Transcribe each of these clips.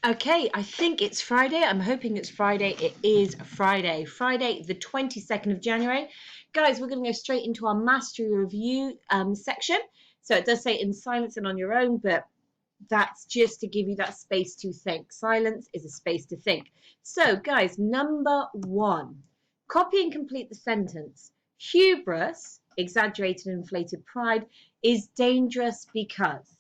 Okay, I think it's Friday. I'm hoping it's Friday. It is Friday. Friday, the 22nd of January. Guys, we're going to go straight into our mastery review section. So it does say in silence and on your own, but that's just to give you that space to think. Silence is a space to think. So, guys, number 1. Copy and complete the sentence. Hubris, exaggerated and inflated pride, is dangerous because.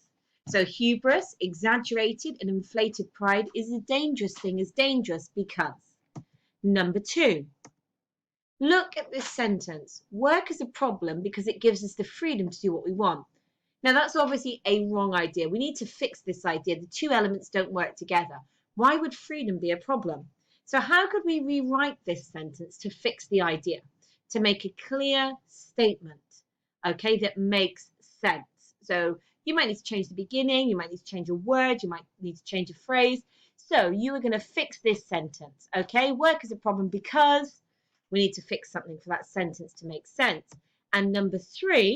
So hubris, exaggerated and inflated pride, is a dangerous thing, is dangerous because. Number 2, look at this sentence. Work is a problem because it gives us the freedom to do what we want. Now that's obviously a wrong idea. We need to fix this idea. The two elements don't work together. Why would freedom be a problem? So how could we rewrite this sentence to fix the idea? To make a clear statement, okay, that makes sense. So you might need to change the beginning, you might need to change a word, you might need to change a phrase. So you are going to fix this sentence, okay? Work is a problem because we need to fix something for that sentence to make sense. And number 3,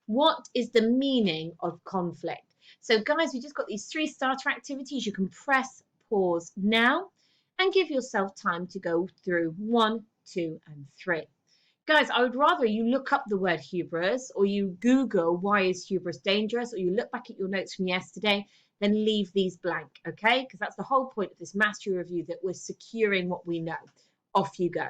what is the meaning of conflict? So guys, we just got these 3 starter activities. You can press pause now and give yourself time to go through 1, 2, and 3. Guys, I would rather you look up the word hubris, or you Google why is hubris dangerous, or you look back at your notes from yesterday, then leave these blank, okay? Because that's the whole point of this mastery review, that we're securing what we know. Off you go.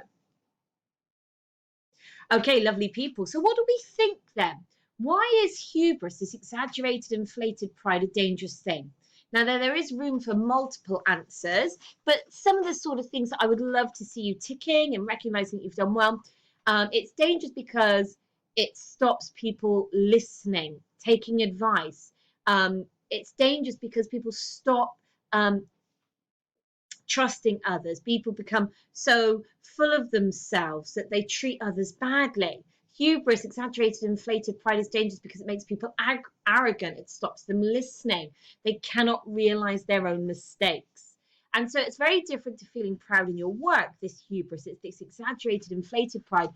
Okay, lovely people. So what do we think then? Why is hubris, this exaggerated, inflated pride, a dangerous thing? Now, there is room for multiple answers, but some of the sort of things that I would love to see you ticking and recognizing that you've done well. It's dangerous because it stops people listening, taking advice. It's dangerous because people stop trusting others. People become so full of themselves that they treat others badly. Hubris, exaggerated, inflated pride is dangerous because it makes people arrogant. It stops them listening. They cannot realize their own mistakes. And so it's very different to feeling proud in your work, this hubris. It's this exaggerated, inflated pride.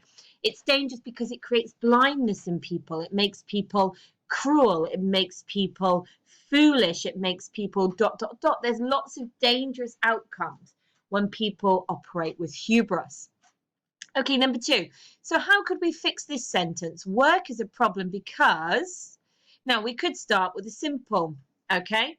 It's dangerous because it creates blindness in people. It makes people cruel. It makes people foolish. It makes people ... There's lots of dangerous outcomes when people operate with hubris. Okay, number 2. So how could we fix this sentence? Work is a problem because... Now, we could start with a simple, okay,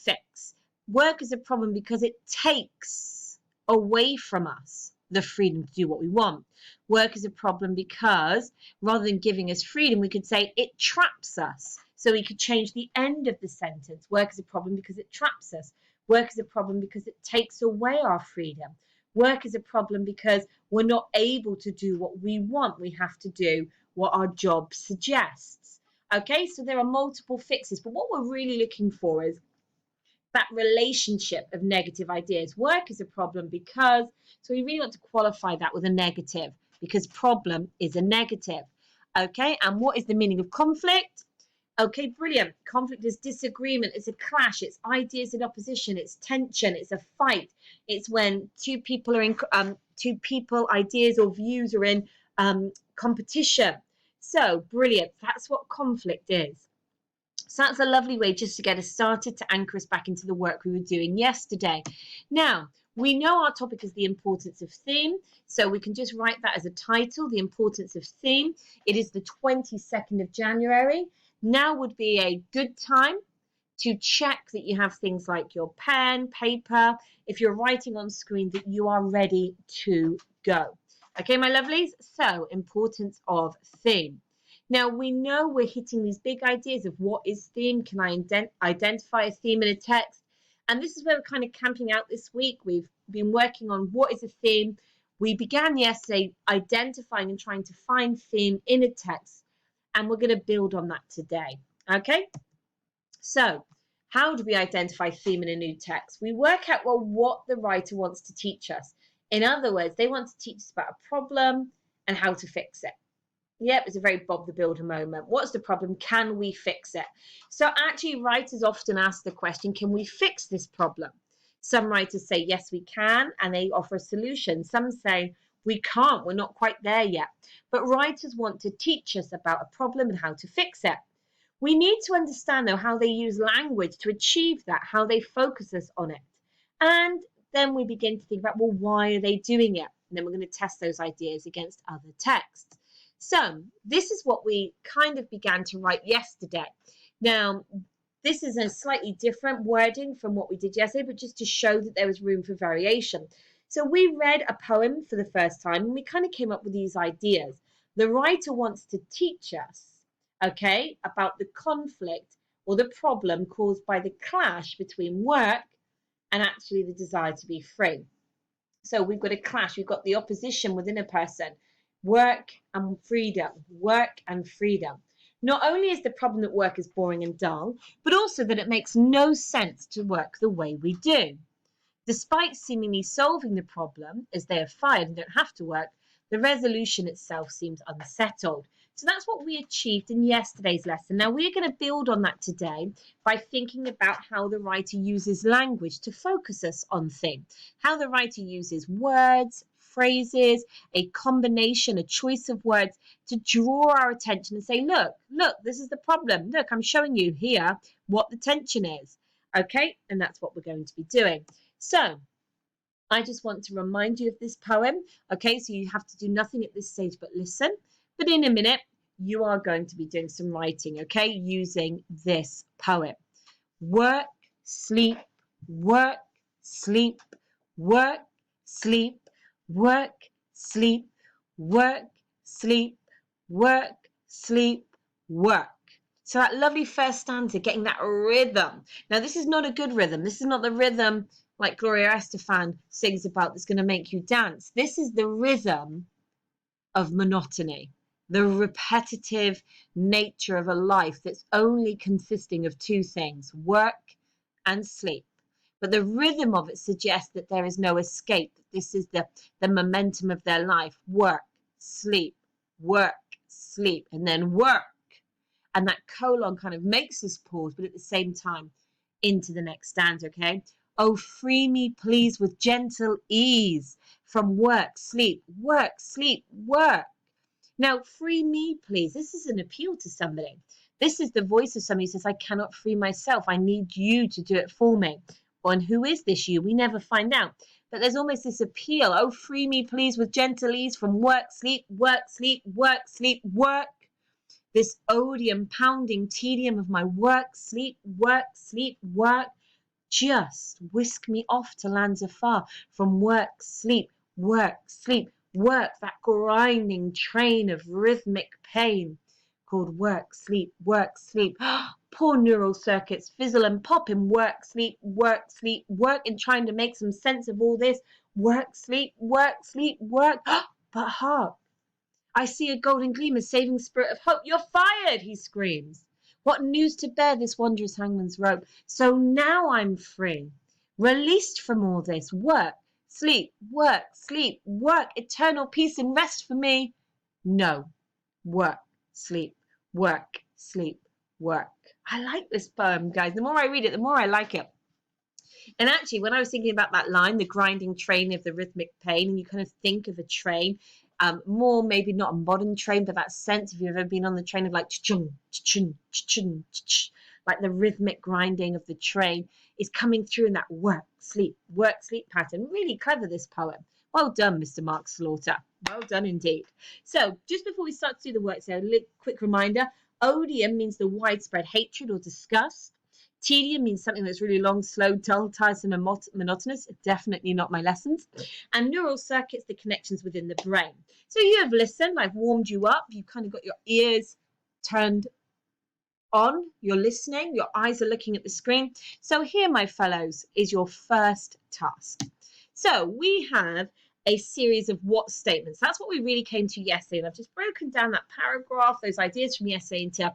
fix. Work is a problem because it takes away from us the freedom to do what we want. Work is a problem because rather than giving us freedom, we could say it traps us. So we could change the end of the sentence. Work is a problem because it traps us. Work is a problem because it takes away our freedom. Work is a problem because we're not able to do what we want. We have to do what our job suggests. Okay, so there are multiple fixes, but what we're really looking for is that relationship of negative ideas. Work is a problem because, so we really want to qualify that with a negative, because problem is a negative. Okay, and what is the meaning of conflict? Okay, brilliant. Conflict is disagreement, it's a clash, it's ideas in opposition, it's tension, it's a fight. It's when two people, ideas or views are in competition. So, brilliant. That's what conflict is. So that's a lovely way just to get us started, to anchor us back into the work we were doing yesterday. Now, we know our topic is the importance of theme, so we can just write that as a title, the importance of theme. It is the 22nd of January. Now would be a good time to check that you have things like your pen, paper, if you're writing on screen, that you are ready to go. Okay, my lovelies? So, importance of theme. Now, we know we're hitting these big ideas of what is theme. Can I identify a theme in a text? And this is where we're kind of camping out this week. We've been working on what is a theme. We began yesterday identifying and trying to find theme in a text, and we're going to build on that today. Okay? So, how do we identify theme in a new text? We work out, well, what the writer wants to teach us. In other words, they want to teach us about a problem and how to fix it. Yep, it's a very Bob the Builder moment. What's the problem? Can we fix it? So actually, writers often ask the question, can we fix this problem? Some writers say, yes, we can, and they offer a solution. Some say, we can't, we're not quite there yet. But writers want to teach us about a problem and how to fix it. We need to understand, though, how they use language to achieve that, how they focus us on it. And then we begin to think about, well, why are they doing it? And then we're going to test those ideas against other texts. So this is what we kind of began to write yesterday. Now, this is a slightly different wording from what we did yesterday, but just to show that there was room for variation. So we read a poem for the first time, and we kind of came up with these ideas. The writer wants to teach us, okay, about the conflict or the problem caused by the clash between work and actually the desire to be free. So we've got a clash, we've got the opposition within a person, work and freedom, work and freedom. Not only is the problem that work is boring and dull, but also that it makes no sense to work the way we do. Despite seemingly solving the problem, as they are fired and don't have to work, the resolution itself seems unsettled. So that's what we achieved in yesterday's lesson. Now we're going to build on that today by thinking about how the writer uses language to focus us on things. How the writer uses words, phrases, a combination, a choice of words to draw our attention and say, look, this is the problem. Look, I'm showing you here what the tension is. Okay, and that's what we're going to be doing. So I just want to remind you of this poem. Okay, so you have to do nothing at this stage but listen. But in a minute, you are going to be doing some writing, okay, using this poem. Work, sleep, work, sleep, work, sleep, work, sleep, work, sleep, work, sleep, work. So that lovely first stanza, getting that rhythm. Now, this is not a good rhythm. This is not the rhythm like Gloria Estefan sings about that's going to make you dance. This is the rhythm of monotony, the repetitive nature of a life that's only consisting of two things, work and sleep. But the rhythm of it suggests that there is no escape. This is the momentum of their life. Work, sleep, and then work. And that colon kind of makes us pause, but at the same time, into the next stanza, okay? Oh, free me, please, with gentle ease from work, sleep, work, sleep, work. Now, free me, please. This is an appeal to somebody. This is the voice of somebody who says, I cannot free myself. I need you to do it for me. Well, and who is this you? We never find out. But there's almost this appeal. Oh, free me, please, with gentle ease from work, sleep, work, sleep, work, sleep, work. This odium, pounding tedium of my work, sleep, work, just whisk me off to lands afar from work, sleep, work, that grinding train of rhythmic pain called work, sleep. Poor neural circuits fizzle and pop in work, sleep, in trying to make some sense of all this. Work, sleep, work. But hark, I see a golden gleam, a saving spirit of hope. You're fired, he screams. What news to bear this wondrous hangman's rope? So now I'm free, released from all this. Work, sleep, eternal peace and rest for me. No, work, sleep, work. I like this poem, guys. The more I read it, the more I like it. And actually, when I was thinking about that line, the grinding train of the rhythmic pain, and you kind of think of a train, more maybe not a modern train, but that sense, if you've ever been on the train, of like cha-chung, cha-chung, cha-chung, cha-chung, like the rhythmic grinding of the train is coming through in that work, sleep pattern. Really clever, this poem. Well done, Mr. Mark Slaughter. Well done indeed. So just before we start to do the work, so a quick reminder, odium means the widespread hatred or disgust. Tedium means something that's really long, slow, dull, tiresome, and monotonous. Definitely not my lessons. And neural circuits, the connections within the brain. So you have listened, I've warmed you up, you've kind of got your ears turned on, you're listening, your eyes are looking at the screen. So here, my fellows, is your first task. So we have a series of what statements. That's what we really came to yesterday. And I've just broken down that paragraph, those ideas from yesterday into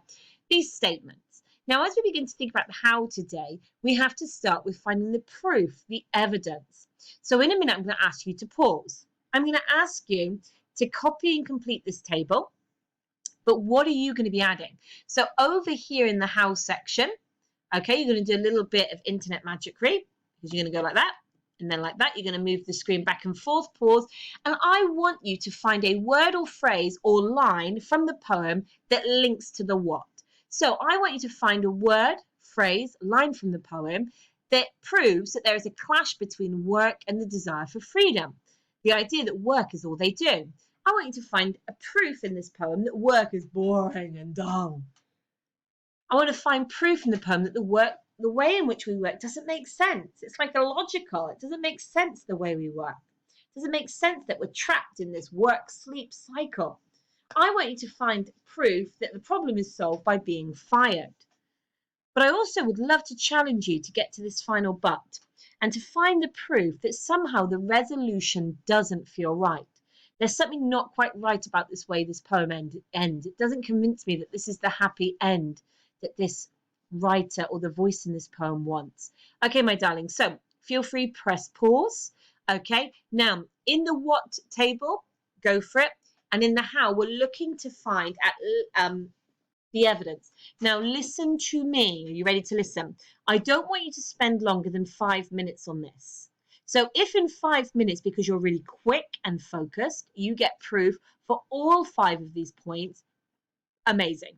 these statements. Now, as we begin to think about the how today, we have to start with finding the proof, the evidence. So in a minute, I'm going to ask you to pause. I'm going to ask you to copy and complete this table. But what are you going to be adding? So over here in the how section, okay, you're going to do a little bit of internet magicry, because you're going to go like that. And then like that, you're going to move the screen back and forth, pause. And I want you to find a word or phrase or line from the poem that links to the what. So I want you to find a word, phrase, line from the poem that proves that there is a clash between work and the desire for freedom. The idea that work is all they do. I want you to find a proof in this poem that work is boring and dull. I want to find proof in the poem that the way in which we work doesn't make sense. It's like illogical. It doesn't make sense the way we work. It doesn't make sense that we're trapped in this work-sleep cycle. I want you to find proof that the problem is solved by being fired. But I also would love to challenge you to get to this final but and to find the proof that somehow the resolution doesn't feel right. There's something not quite right about this way this poem ends. It doesn't convince me that this is the happy end that this writer or the voice in this poem wants. Okay, my darling, so feel free, press pause. Okay, now in the what table, go for it. And in the how, we're looking to find the evidence. Now listen to me. Are you ready to listen? I don't want you to spend longer than 5 minutes on this. So if in 5 minutes, because you're really quick and focused, you get proof for all 5 of these points, amazing.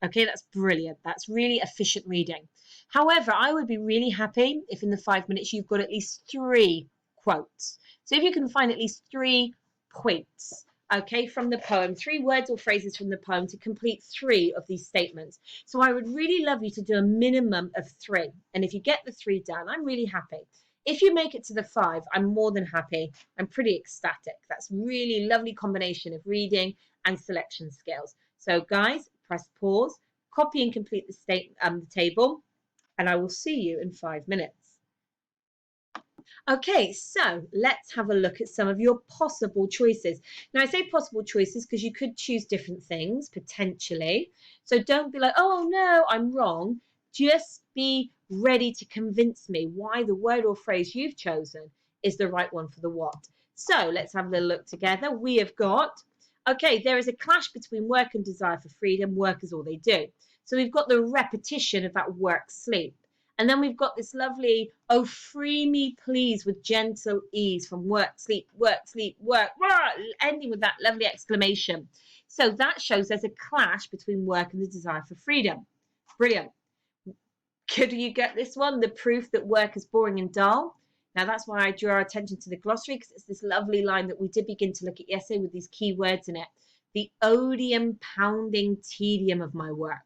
Okay, that's brilliant. That's really efficient reading. However, I would be really happy if in the 5 minutes you've got at least 3 quotes. So if you can find at least 3 points, okay, from the poem, 3 words or phrases from the poem to complete 3 of these statements. So I would really love you to do a minimum of 3. And if you get the 3 done, I'm really happy. If you make it to the 5, I'm more than happy. I'm pretty ecstatic. That's really lovely combination of reading and selection skills. So guys, press pause, copy and complete the table, and I will see you in 5 minutes. Okay, so let's have a look at some of your possible choices. Now, I say possible choices because you could choose different things, potentially. So don't be like, oh, no, I'm wrong. Just be ready to convince me why the word or phrase you've chosen is the right one for the what. So let's have a little look together. We have got, okay, there is a clash between work and desire for freedom. Work is all they do. So we've got the repetition of that work sleep. And then we've got this lovely, oh, free me, please, with gentle ease from work, sleep, work, sleep, work, ending with that lovely exclamation. So that shows there's a clash between work and the desire for freedom. Brilliant. Could you get this one? The proof that work is boring and dull. Now, that's why I drew our attention to the glossary, because it's this lovely line that we did begin to look at yesterday with these key words in it. The odium pounding tedium of my work.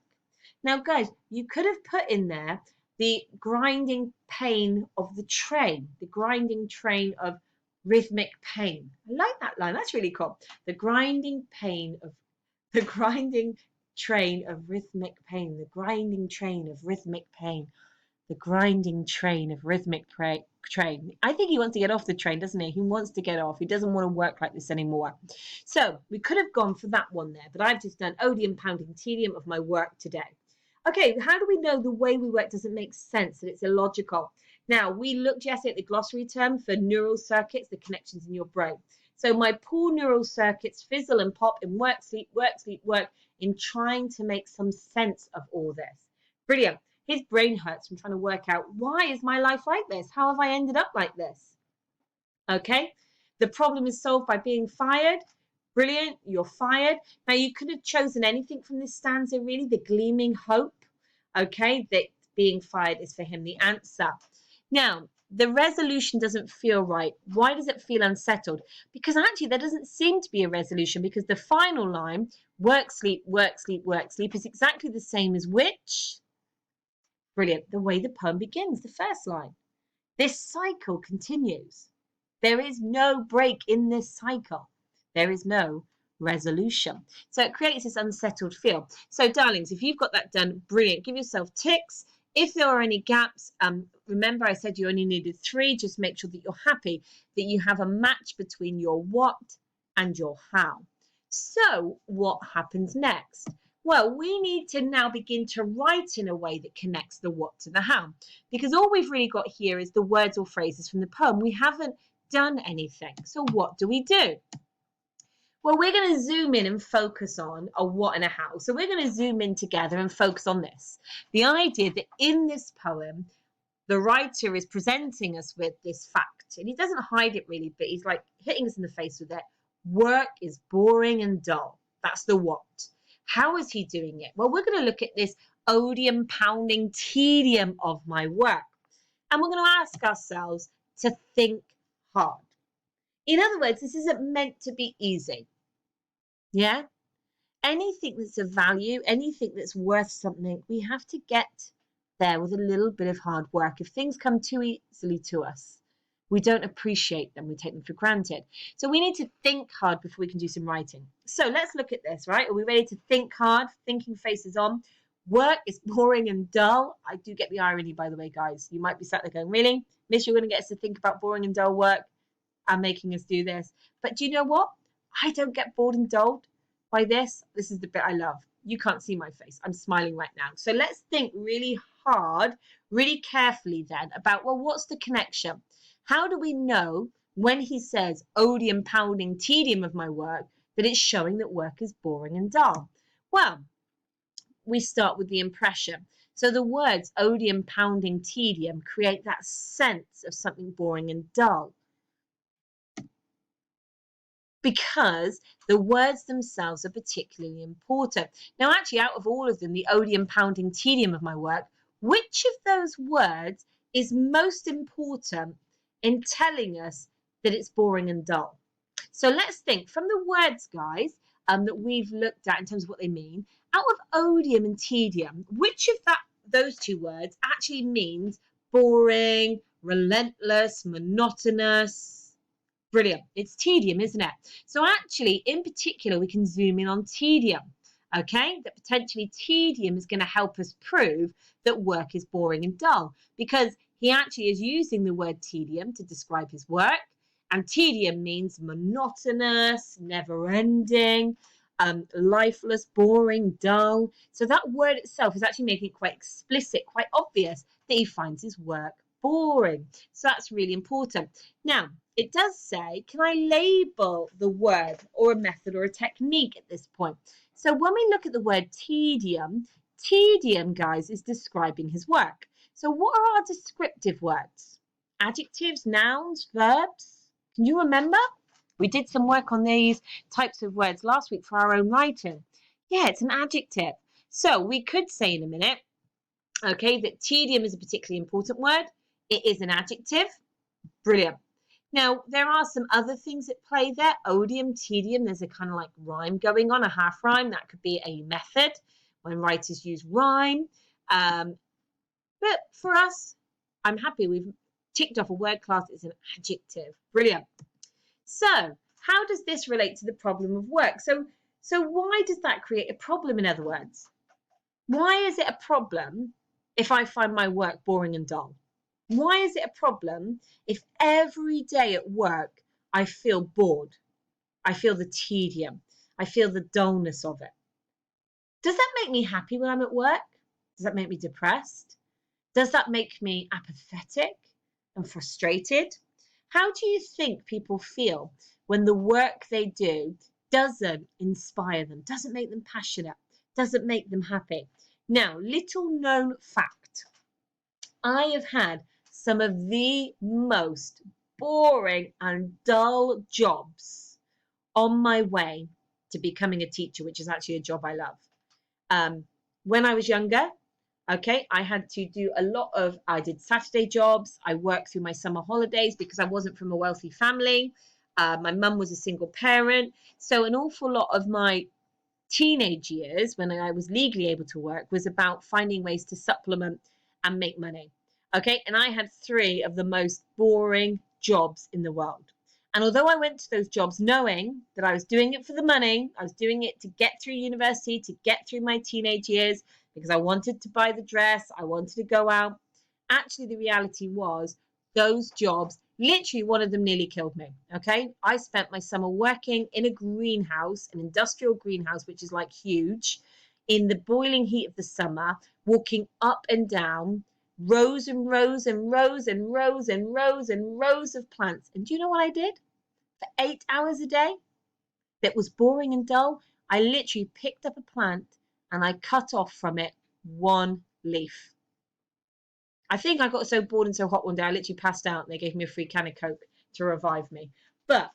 Now, guys, you could have put in there the grinding pain of the train, the grinding train of rhythmic pain. I like that line. That's really cool. The grinding train of rhythmic pain, the grinding train of rhythmic pain, the grinding train of rhythmic train. I think he wants to get off the train, doesn't he? He wants to get off. He doesn't want to work like this anymore. So we could have gone for that one there, but I've just done odium pounding tedium of my work today. Okay, how do we know the way we work doesn't make sense, that it's illogical? Now, we looked yesterday at the glossary term for neural circuits, the connections in your brain. So my poor neural circuits fizzle and pop in work, sleep, work, in trying to make some sense of all this. Brilliant. His brain hurts from trying to work out, why is my life like this? How have I ended up like this? Okay, the problem is solved by being fired. Brilliant, you're fired. Now, you could have chosen anything from this stanza, really, the gleaming hope. Okay, that being fired is for him the answer. Now, the resolution doesn't feel right. Why does it feel unsettled? Because actually there doesn't seem to be a resolution, because the final line, work, sleep, is exactly the same as which? Brilliant, the way the poem begins, the first line. This cycle continues. There is no break in this cycle. There is no resolution. So it creates this unsettled feel. So darlings, if you've got that done, brilliant. Give yourself ticks. If there are any gaps, remember I said you only needed 3. Just make sure that you're happy that you have a match between your what and your how. So what happens next? Well, we need to now begin to write in a way that connects the what to the how, because all we've really got here is the words or phrases from the poem. We haven't done anything. So what do? Well, we're going to zoom in and focus on a what and a how. So we're going to zoom in together and focus on this. The idea that in this poem, the writer is presenting us with this fact, and he doesn't hide it really, but he's like hitting us in the face with it. Work is boring and dull. That's the what. How is he doing it? Well, we're going to look at this odium pounding tedium of my work. And we're going to ask ourselves to think hard. In other words, this isn't meant to be easy. Yeah? Anything that's of value, anything that's worth something, we have to get there with a little bit of hard work. If things come too easily to us, we don't appreciate them, we take them for granted. So we need to think hard before we can do some writing. So let's look at this, right? Are we ready to think hard? Thinking faces on. Work is boring and dull. I do get the irony, by the way, guys. You might be sat there going, really? Miss, you're going to get us to think about boring and dull work and making us do this. But do you know what? I don't get bored and dulled by this. This is the bit I love. You can't see my face. I'm smiling right now. So let's think really hard, really carefully then about, well, what's the connection? How do we know when he says odium pounding tedium of my work that it's showing that work is boring and dull? Well, we start with the impression. So the words odium pounding tedium create that sense of something boring and dull, because the words themselves are particularly important. Now, actually, out of all of them, the odium pounding tedium of my work, which of those words is most important in telling us that it's boring and dull? So let's think from the words, guys, that we've looked at in terms of what they mean. Out of odium and tedium, which of those two words actually means boring, relentless, monotonous? Brilliant. It's tedium, isn't it? So actually, in particular, we can zoom in on tedium, okay? That potentially tedium is going to help us prove that work is boring and dull, because he actually is using the word tedium to describe his work. And tedium means monotonous, never-ending, lifeless, boring, dull. So that word itself is actually making it quite explicit, quite obvious that he finds his work boring. So that's really important. Now, it does say, can I label the word or a method or a technique at this point? So when we look at the word tedium, tedium, guys, is describing his work. So what are our descriptive words? Adjectives, nouns, verbs? Can you remember? We did some work on these types of words last week for our own writing. Yeah, it's an adjective. So we could say in a minute, okay, that tedium is a particularly important word. It is an adjective. Brilliant. Now, there are some other things at play there. Odium, tedium, there's a kind of like rhyme going on, a half rhyme. That could be a method when writers use rhyme. But for us, I'm happy we've ticked off a word class as an adjective. Brilliant. So how does this relate to the problem of work? So why does that create a problem, in other words? Why is it a problem if I find my work boring and dull? Why is it a problem if every day at work I feel bored? I feel the tedium. I feel the dullness of it. Does that make me happy when I'm at work? Does that make me depressed? Does that make me apathetic and frustrated? How do you think people feel when the work they do doesn't inspire them, doesn't make them passionate, doesn't make them happy? Now, little known fact. I have had some of the most boring and dull jobs on my way to becoming a teacher, which is actually a job I love. When I was younger, okay, I had to do a lot of, I did Saturday jobs. I worked through my summer holidays because I wasn't from a wealthy family. My mum was a single parent. So an awful lot of my teenage years, when I was legally able to work, was about finding ways to supplement and make money. Okay, and I had 3 of the most boring jobs in the world. And although I went to those jobs knowing that I was doing it for the money, I was doing it to get through university, to get through my teenage years, because I wanted to buy the dress, I wanted to go out. Actually, the reality was those jobs, literally one of them nearly killed me, okay? I spent my summer working in a greenhouse, an industrial greenhouse, which is like huge, in the boiling heat of the summer, walking up and down, rows and rows and rows and rows and rows and rows of plants. And do you know what I did for 8 hours a day that was boring and dull? I literally picked up a plant and I cut off from it 1 leaf. I think I got so bored and so hot one day I literally passed out and they gave me a free can of Coke to revive me. But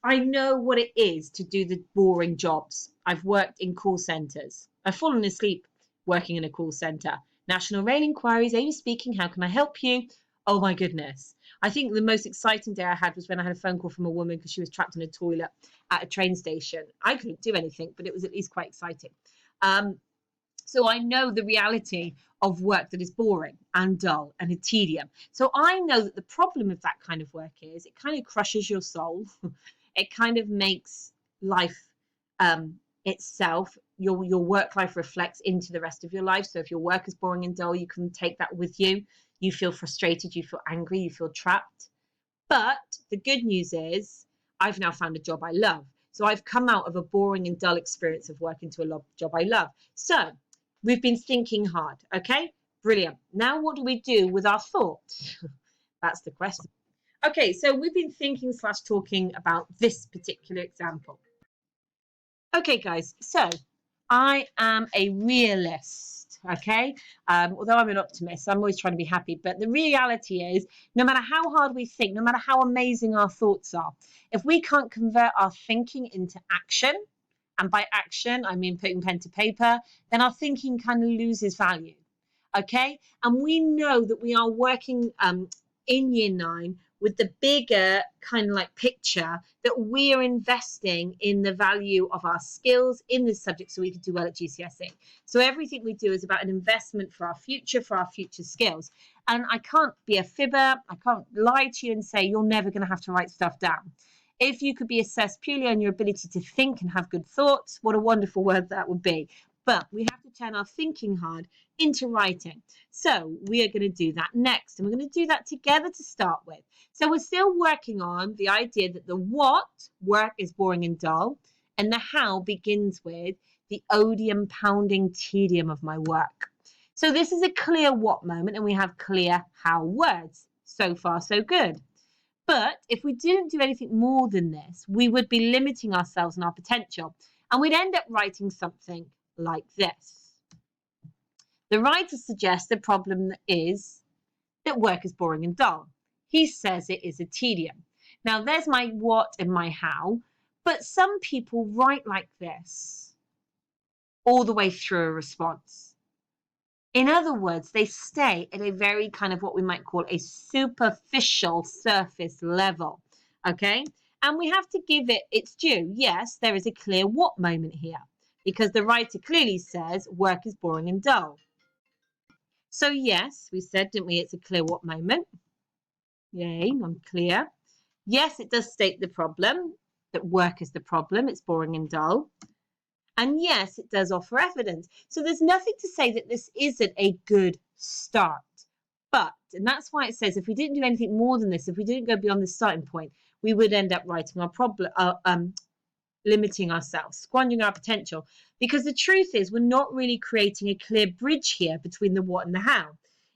I know what it is to do the boring jobs. I've worked in call centres. I've fallen asleep working in a call centre. National Rail Inquiries, Amy speaking, how can I help you? Oh my goodness. I think the most exciting day I had was when I had a phone call from a woman because she was trapped in a toilet at a train station. I couldn't do anything, but it was at least quite exciting. So I know the reality of work that is boring and dull and a tedium. So I know that the problem of that kind of work is it kind of crushes your soul. It kind of makes life itself, your work life reflects into the rest of your life. So if your work is boring and dull, you can take that with you. You feel frustrated, you feel angry, you feel trapped. But the good news is I've now found a job I love. So I've come out of a boring and dull experience of working to a job I love. So we've been thinking hard. Okay, brilliant. Now what do we do with our thoughts? That's the question. Okay, so we've been thinking / talking about this particular example. Okay, guys, so I am a realist, okay? Although I'm an optimist, I'm always trying to be happy. But the reality is, no matter how hard we think, no matter how amazing our thoughts are, if we can't convert our thinking into action, and by action, I mean putting pen to paper, then our thinking kind of loses value, okay? And we know that we are working in year 9 with the bigger kind of like picture that we are investing in the value of our skills in this subject so we can do well at GCSE. So everything we do is about an investment for our future skills. And I can't be a fibber. I can't lie to you and say you're never going to have to write stuff down. If you could be assessed purely on your ability to think and have good thoughts, what a wonderful word that would be. But we have to turn our thinking hard into writing. So we are going to do that next. And we're going to do that together to start with. So we're still working on the idea that the what, work is boring and dull, and the how begins with the odium pounding tedium of my work. So this is a clear what moment, and we have clear how words. So far, so good. But if we didn't do anything more than this, we would be limiting ourselves and our potential, and we'd end up writing something like this. The writer suggests the problem is that work is boring and dull. He says it is a tedium. Now there's my what and my how, but some people write like this all the way through a response. In other words, they stay at a very kind of what we might call a superficial surface level, okay? And we have to give it its due. Yes, there is a clear what moment here because the writer clearly says work is boring and dull. So yes, we said, didn't we, it's a clear what moment. Yay, I'm clear. Yes, it does state the problem, that work is the problem, it's boring and dull. And yes, it does offer evidence. So there's nothing to say that this isn't a good start. But, and that's why it says if we didn't do anything more than this, if we didn't go beyond the starting point, we would end up writing our problem, limiting ourselves, squandering our potential. Because the truth is we're not really creating a clear bridge here between the what and the how.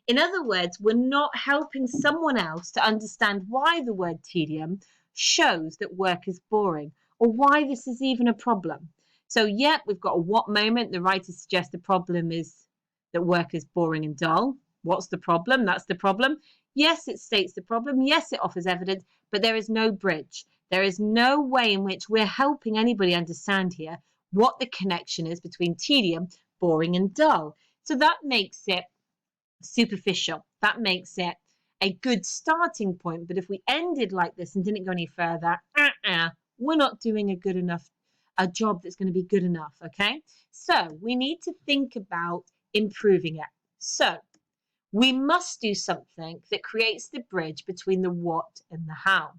In other words, we're not helping someone else to understand why the word tedium shows that work is boring or why this is even a problem. So, yeah, we've got a what moment. The writer suggests the problem is that work is boring and dull. What's the problem? That's the problem. Yes, it states the problem. Yes, it offers evidence, but there is no bridge. There is no way in which we're helping anybody understand here what the connection is between tedium, boring, and dull. So that makes it superficial. That makes it a good starting point. But if we ended like this and didn't go any further, we're not doing a job that's going to be good enough, okay? So we need to think about improving it. So we must do something that creates the bridge between the what and the how.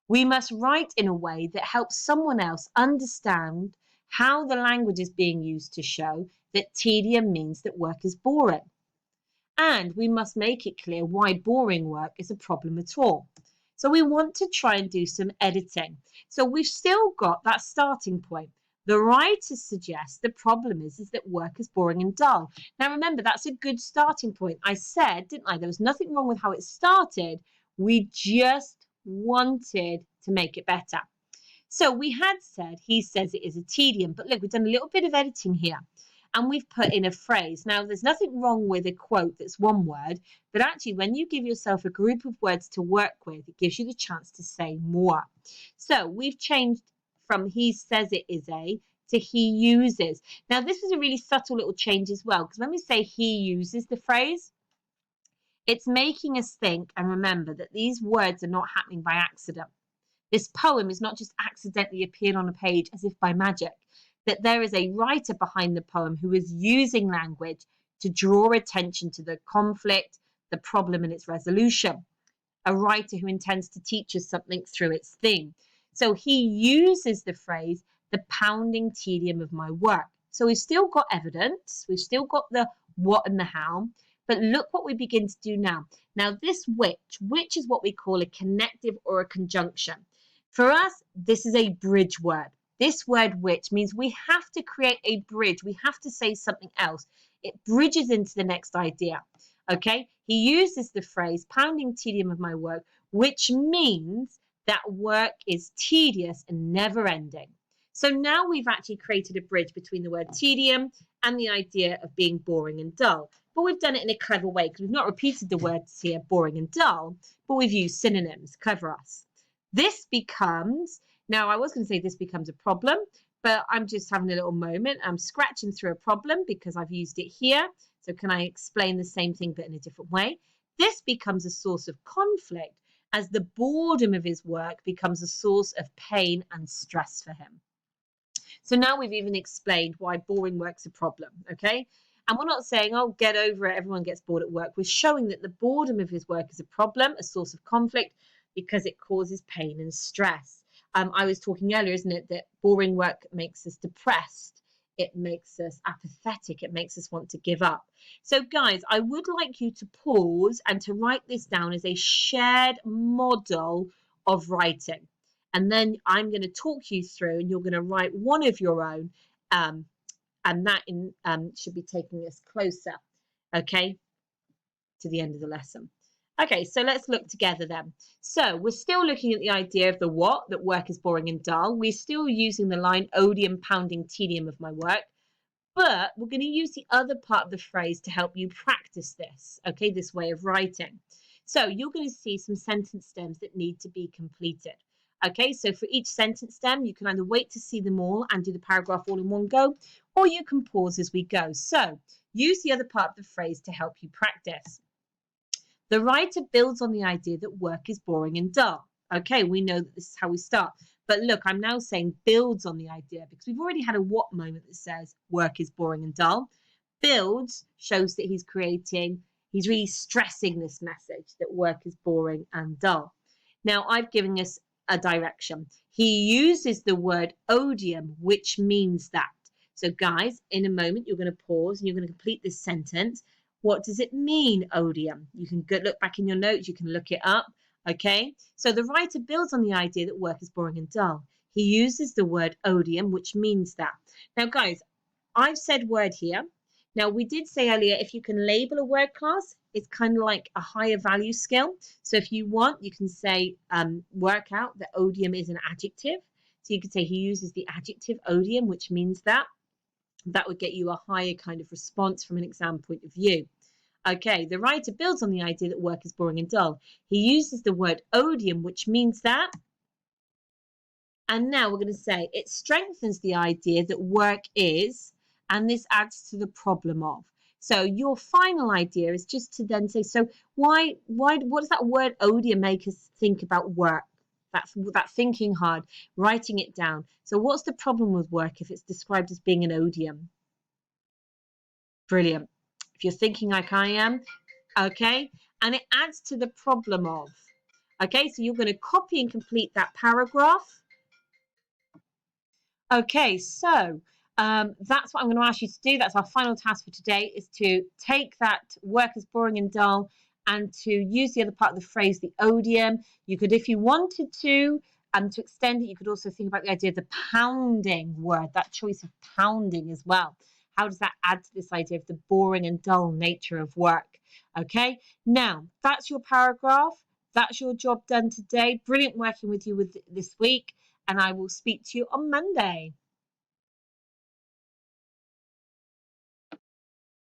We must write in a way that helps someone else understand how the language is being used to show that tedium means that work is boring. And we must make it clear why boring work is a problem at all. So we want to try and do some editing. So we've still got that starting point. The writer suggests the problem is that work is boring and dull. Now remember, that's a good starting point. I said, didn't I, there was nothing wrong with how it started. We just wanted to make it better. So we had said, he says it is a tedium. But look, we've done a little bit of editing here. and we've put in a phrase. Now, there's nothing wrong with a quote that's one word, but actually when you give yourself a group of words to work with, it gives you the chance to say more. So we've changed from he says it is a to he uses. Now, this is a really subtle little change as well, because when we say he uses the phrase, it's making us think and remember that these words are not happening by accident. This poem is not just accidentally appeared on a page as if by magic, that there is a writer behind the poem who is using language to draw attention to the conflict, the problem, and its resolution. A writer who intends to teach us something through its theme. So he uses the phrase, the pounding tedium of my work. So we've still got evidence, we've still got the what and the how, but look what we begin to do now. Now this which is what we call a connective or a conjunction. For us, this is a bridge word. This word which means we have to create a bridge. We have to say something else. It bridges into the next idea. Okay, he uses the phrase pounding tedium of my work, which means that work is tedious and never ending. So now we've actually created a bridge between the word tedium and the idea of being boring and dull. But we've done it in a clever way because we've not repeated the words here, boring and dull, but we've used synonyms. Clever us. This becomes, now I was going to say this becomes a problem, but I'm just having a little moment. I'm scratching through a problem because I've used it here. So can I explain the same thing but in a different way? This becomes a source of conflict as the boredom of his work becomes a source of pain and stress for him. So now we've even explained why boring work's a problem, okay? And we're not saying, oh, get over it, everyone gets bored at work. We're showing that the boredom of his work is a problem, a source of conflict, because it causes pain and stress. I was talking earlier, isn't it, that boring work makes us depressed. It makes us apathetic. It makes us want to give up. So, guys, I would like you to pause and to write this down as a shared model of writing. And then I'm going to talk you through and you're going to write one of your own. And that should be taking us closer, okay, to the end of the lesson. Okay, so let's look together then. So we're still looking at the idea of the what, that work is boring and dull. We're still using the line odium pounding tedium of my work, but we're going to use the other part of the phrase to help you practice this, okay, this way of writing. So you're going to see some sentence stems that need to be completed. Okay, so for each sentence stem, you can either wait to see them all and do the paragraph all in one go, or you can pause as we go. So use the other part of the phrase to help you practice. The writer builds on the idea that work is boring and dull. Okay, we know that this is how we start. But look, I'm now saying builds on the idea because we've already had a what moment that says work is boring and dull. Builds shows that he's really stressing this message that work is boring and dull. Now, I've given us a direction. He uses the word odium, which means that. So, guys, in a moment, you're going to pause and you're going to complete this sentence. What does it mean, odium? You can look back in your notes, you can look it up, okay? So the writer builds on the idea that work is boring and dull. He uses the word odium, which means that. Now, guys, I've said word here. Now, we did say earlier, if you can label a word class, it's kind of like a higher value skill. So if you want, you can say, work out that odium is an adjective. So you could say he uses the adjective odium, which means that. That would get you a higher kind of response from an exam point of view. Okay, the writer builds on the idea that work is boring and dull. He uses the word odium, which means that. And now we're going to say it strengthens the idea that work is, and this adds to the problem of. So your final idea is just to then say, so what does that word odium make us think about work? That thinking hard, writing it down. So what's the problem with work if it's described as being an odium? Brilliant. If you're thinking like I am, okay, and it adds to the problem of. Okay, so you're going to copy and complete that paragraph. Okay, so that's what I'm going to ask you to do. That's our final task for today, is to take that work is boring and dull and to use the other part of the phrase, the odium. You could, if you wanted to extend it, you could also think about the idea of the pounding word, that choice of pounding as well. How does that add to this idea of the boring and dull nature of work? Okay, now that's your paragraph. That's your job done today. Brilliant working with you this week, and I will speak to you on Monday.